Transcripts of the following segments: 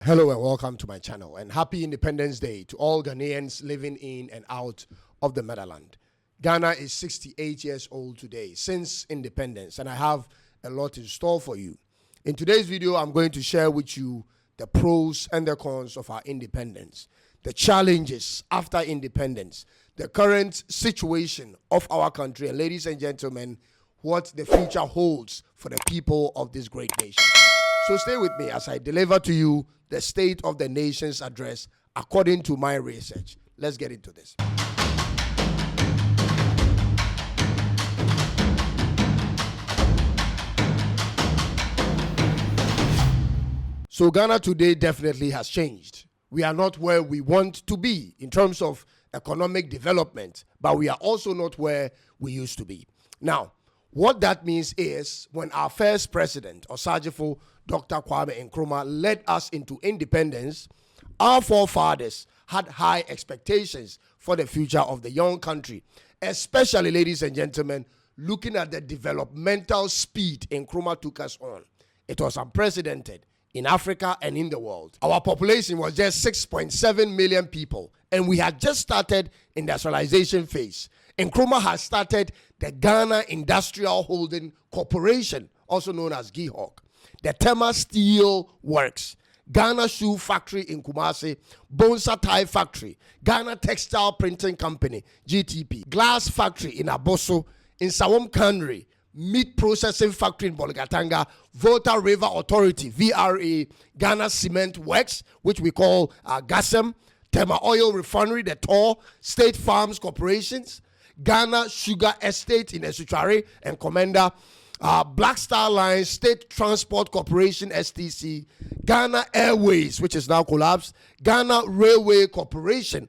Hello and welcome to my channel, and happy Independence Day to all Ghanaians living in and out of the motherland. Ghana is 68 years old today since independence, and I have a lot in store for you. In today's video, I'm going to share with you the pros and the cons of our independence, the challenges after independence, the current situation of our country, and ladies and gentlemen, what the future holds for the people of this great nation. So stay with me as I deliver to you the State of the Nation's address according to my research. Let's get into this. So Ghana today definitely has changed. We are not where we want to be in terms of economic development, but we are also not where we used to be. Now, what that means is when our first president, Osajifo Dr. Kwame Nkrumah, led us into independence, our forefathers had high expectations for the future of the young country, especially, ladies and gentlemen, looking at the developmental speed Nkrumah took us on. It was unprecedented in Africa and in the world. Our population was just 6.7 million people, and we had just started industrialization phase. Nkrumah has started the Ghana Industrial Holding Corporation, also known as GIHOC, the Tema Steel Works, Ghana Shoe Factory in Kumasi, Bonsa Tie Factory, Ghana Textile Printing Company, GTP, Glass Factory in Abosso, in Sawam Kanri, Meat Processing Factory in Bolgatanga, Volta River Authority, VRA, Ghana Cement Works, which we call GASEM, Tema Oil Refinery, the TOR, State Farms Corporations, Ghana Sugar Estate in Esuchari and Commander, Black Star Line, State Transport Corporation, STC, Ghana Airways, which is now collapsed, Ghana Railway Corporation,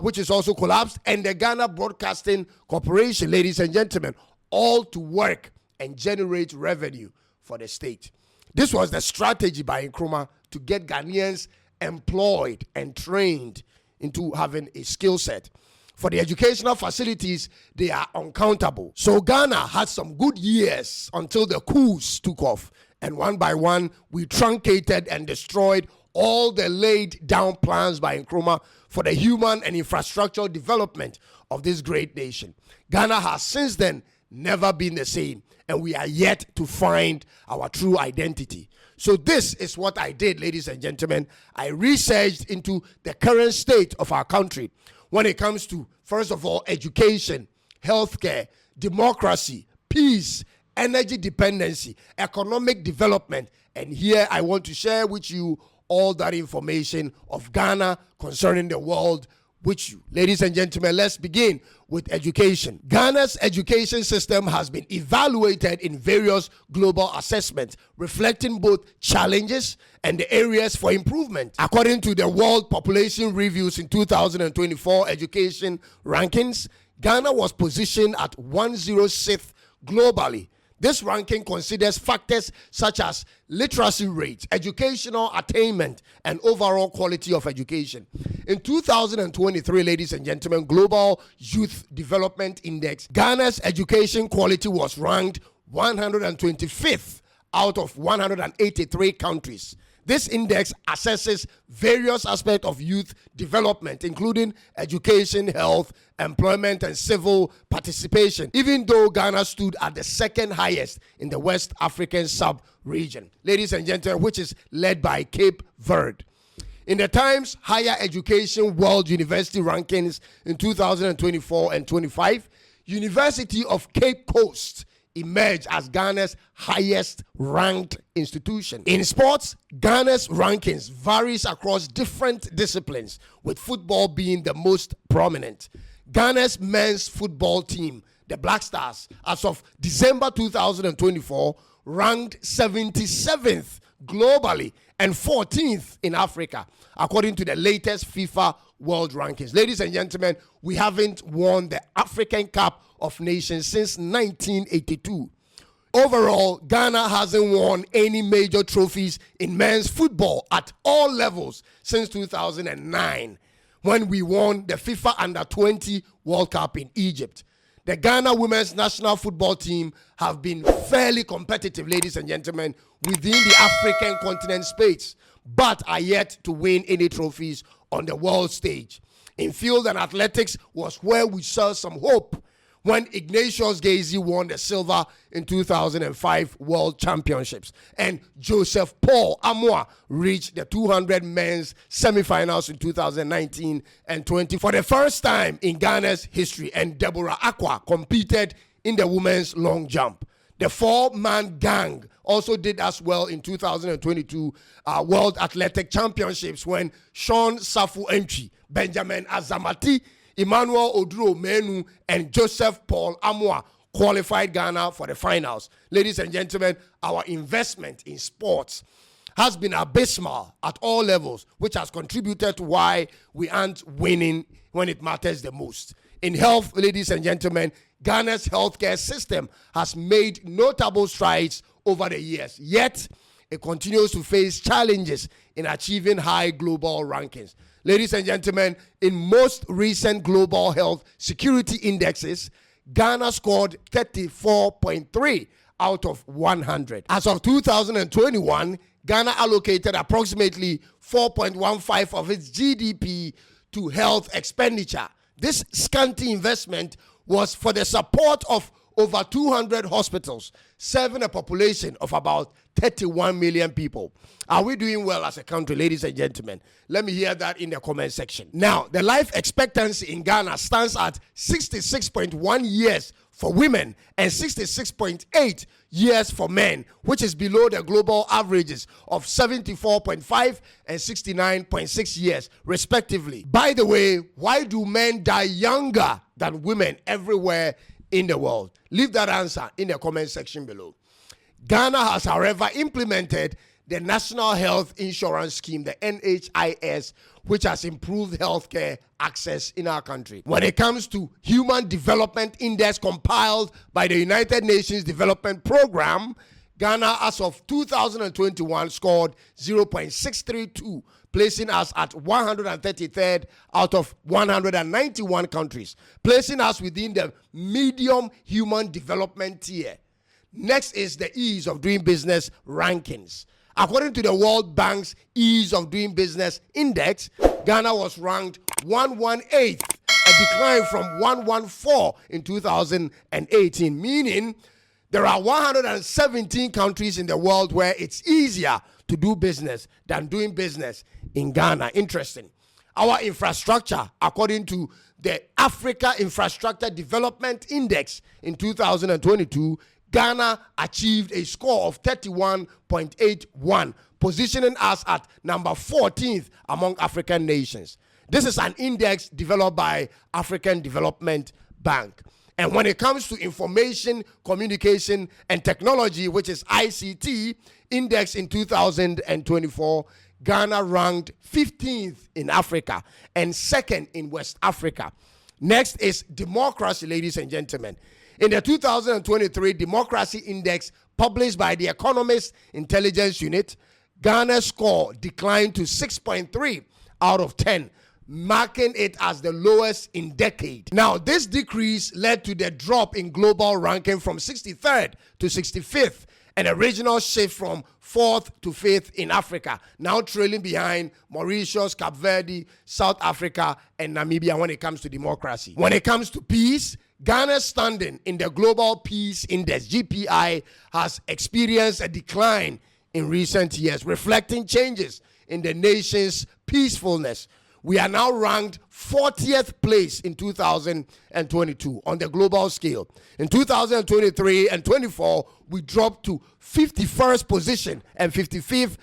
which is also collapsed, and the Ghana Broadcasting Corporation, ladies and gentlemen, all to work and generate revenue for the state. This was the strategy by Nkrumah to get Ghanaians employed and trained into having a skill set. For the educational facilities, they are uncountable. So Ghana had some good years until the coups took off. And one by one, we truncated and destroyed all the laid down plans by Nkrumah for the human and infrastructural development of this great nation. Ghana has since then never been the same, and we are yet to find our true identity. So this is what I did, ladies and gentlemen. I researched into the current state of our country when it comes to, first of all, education, healthcare, democracy, peace, energy dependency, economic development. And here I want to share with you all that information of Ghana concerning the world with you. Ladies and gentlemen, let's begin with education. Ghana's education system has been evaluated in various global assessments, reflecting both challenges and the areas for improvement. According to the World Population Reviews in 2024 education rankings, Ghana was positioned at 106th globally. This ranking considers factors such as literacy rate, educational attainment, and overall quality of education. In 2023, ladies and gentlemen, Global Youth Development Index, Ghana's education quality was ranked 125th out of 183 countries. This index assesses various aspects of youth development, including education, health, employment, and civil participation, even though Ghana stood at the second highest in the West African sub-region, ladies and gentlemen, which is led by Cape Verde. In the Times Higher Education World University Rankings in 2024 and 25, University of Cape Coast emerged as Ghana's highest ranked institution. In sports, Ghana's rankings varies across different disciplines, with football being the most prominent. Ghana's men's football team, the Black Stars, as of December 2024, ranked 77th globally and 14th in Africa, according to the latest FIFA World Rankings. Ladies and gentlemen, we haven't won the African Cup of Nations since 1982. Overall, Ghana hasn't won any major trophies in men's football at all levels since 2009, when we won the FIFA Under-20 World Cup in Egypt. The Ghana women's national football team have been fairly competitive, ladies and gentlemen, within the African continent space. but are yet to win any trophies on the world stage. In field and athletics was where we saw some hope when Ignatius Gazy won the silver in 2005 World Championships and Joseph Paul Amoah reached the 200 men's semifinals in 2019 and 20 for the first time in Ghana's history, and Deborah Aqua competed in the women's long jump. The four-man gang also did as well in 2022 World Athletic Championships when Sean Safu Entry, Benjamin Azamati, Emmanuel Oduro Menu, and Joseph Paul Amoah qualified Ghana for the finals. Ladies and gentlemen, our investment in sports has been abysmal at all levels, which has contributed to why we aren't winning when it matters the most. In health, ladies and gentlemen, Ghana's healthcare system has made notable strides over the years, yet it continues to face challenges in achieving high global rankings. Ladies and gentlemen, in most recent global health security indexes, Ghana scored 34.3 out of 100. As of 2021, Ghana allocated approximately 4.15 of its GDP to health expenditure. This scanty investment was for the support of over 200 hospitals, serving a population of about 31 million people. Are we doing well as a country, ladies and gentlemen? Let me hear that in the comment section. Now, the life expectancy in Ghana stands at 66.1 years for women and 66.8 years for men, which is below the global averages of 74.5 and 69.6 years, respectively. By the way, why do men die younger than women everywhere in the world? Leave that answer in the comment section below. Ghana has, however, implemented the National Health Insurance Scheme, the NHIS, which has improved healthcare access in our country. When it comes to Human Development Index compiled by the United Nations Development Program, Ghana, as of 2021, scored 0.632, placing us at 133rd out of 191 countries, placing us within the medium human development tier. Next is the ease of doing business rankings. According to the World Bank's Ease of Doing Business Index, Ghana was ranked 118th, a decline from 114 in 2018, meaning there are 117 countries in the world where it's easier to do business than doing business in Ghana. Interesting. Our infrastructure, according to the Africa Infrastructure Development Index in 2022, Ghana achieved a score of 31.81, positioning us at number 14th among African nations. This is an index developed by African Development Bank. And when it comes to information, communication, and technology, which is ICT, index in 2024, Ghana ranked 15th in Africa and second in West Africa. Next is democracy, ladies and gentlemen. In the 2023 Democracy Index published by the Economist Intelligence Unit, Ghana's score declined to 6.3 out of 10, marking it as the lowest in decade. Now, this decrease led to the drop in global ranking from 63rd to 65th, and a regional shift from 4th to 5th in Africa, now trailing behind Mauritius, Cape Verde, South Africa, and Namibia when it comes to democracy. When it comes to peace, Ghana's standing in the Global Peace Index, GPI, has experienced a decline in recent years, reflecting changes in the nation's peacefulness. We are now ranked 40th place in 2022 on the global scale. In 2023 and 24, we dropped to 51st position and 55th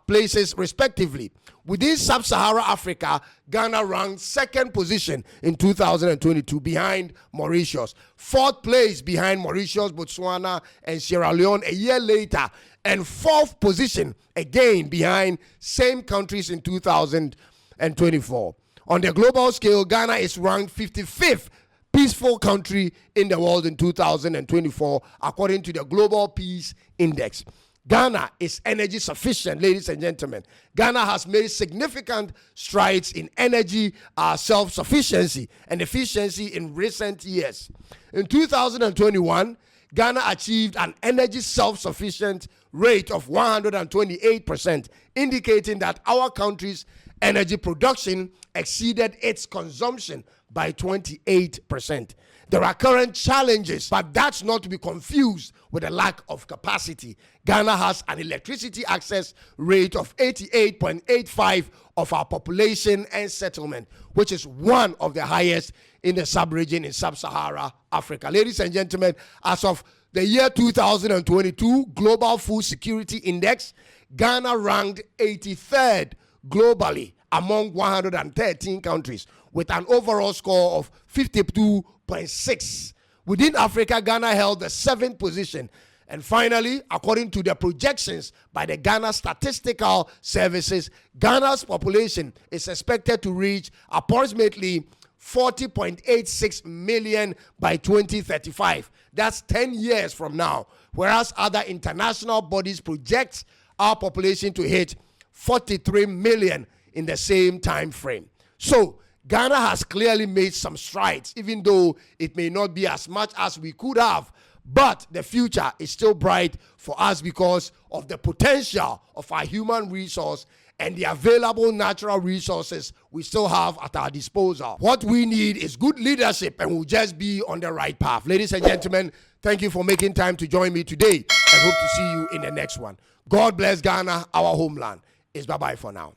places respectively. Within Sub-Saharan Africa, Ghana ranked second position in 2022 behind Mauritius, fourth place behind Mauritius, Botswana, and Sierra Leone a year later, and fourth position again behind same countries in 2024. On the global scale, Ghana is ranked 55th peaceful country in the world in 2024, according to the Global Peace Index. Ghana is energy sufficient, ladies and gentlemen. Ghana has made significant strides in energy self-sufficiency and efficiency in recent years. In 2021, Ghana achieved an energy self-sufficient rate of 128%, indicating that our country's energy production exceeded its consumption by 28%. There are current challenges, but that's not to be confused with a lack of capacity. Ghana has an electricity access rate of 88.85% of our population and settlement, which is one of the highest in the sub-region in sub-Sahara Africa. Ladies and gentlemen, as of the year 2022 Global Food Security Index, Ghana ranked 83rd globally among 113 countries with an overall score of 52.6. Within Africa, Ghana held the 7th position. And finally, according to the projections by the Ghana Statistical Services, Ghana's population is expected to reach approximately 40.86 million by 2035. That's 10 years from now. Whereas other international bodies project our population to hit 43 million in the same time frame. So Ghana has clearly made some strides, even though it may not be as much as we could have. But the future is still bright for us because of the potential of our human resource and the available natural resources we still have at our disposal. What we need is good leadership, and we'll just be on the right path. Ladies and gentlemen, thank you for making time to join me today, and hope to see you in the next one. God bless Ghana, our homeland. It's bye-bye for now.